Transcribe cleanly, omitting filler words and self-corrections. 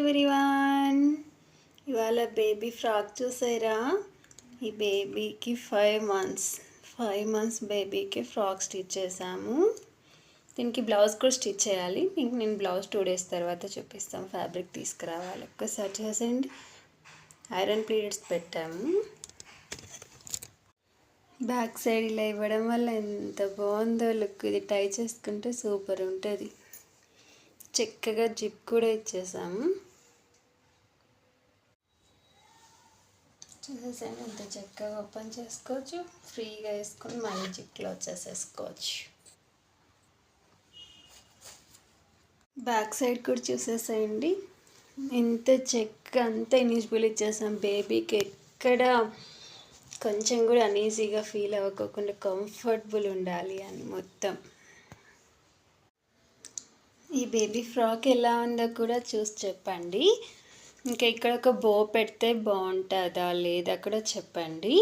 Everyone. ఇవాళ baby frock చూసారా? ఈ బేబీకి 5 మంత్స్ బేబీకి ఫ్రాక్ స్టిచ్ చేసాము. దీనికి బ్లౌజ్ కూడా స్టిచ్ చేయాలి. మీకు నేను బ్లౌజ్ 2 days తర్వాత చూపిస్తాను. ఫ్యాబ్రిక్ తీసుకురావాలి. ఒక్కసారి చేసేయండి. ఐరన్ ప్లీట్స్ పెట్టాము. బ్యాక్ సైడ్ ఇలా ఇవ్వడం వల్ల ఎంత బాగుందో లుక్. ఇది టై చేసుకుంటే సూపర్ ఉంటుంది. చక్కగా జిప్ కూడా ఇచ్చేసాము. చూసేసాను ఎంత చక్కగా ఓపెన్ చేసుకోవచ్చు. ఫ్రీగా వేసుకొని మళ్ళీ జిప్లో వచ్చేసేసుకోవచ్చు. బ్యాక్ సైడ్ కూడా చూసేసేయండి. ఎంత చక్కగా అంత ఇన్విజిబుల్ ఇచ్చేసాం. బేబీకి ఎక్కడ కొంచెం కూడా అనీజీగా ఫీల్ అవ్వకుండా కంఫర్టబుల్ ఉండాలి అని మొత్తం. ఈ బేబీ ఫ్రాక్ ఎలా ఉందో కూడా చూసి చెప్పండి. ఇంకా ఇక్కడ ఒక బో పెడితే బాగుంటుందా లేదా కూడా చెప్పండి.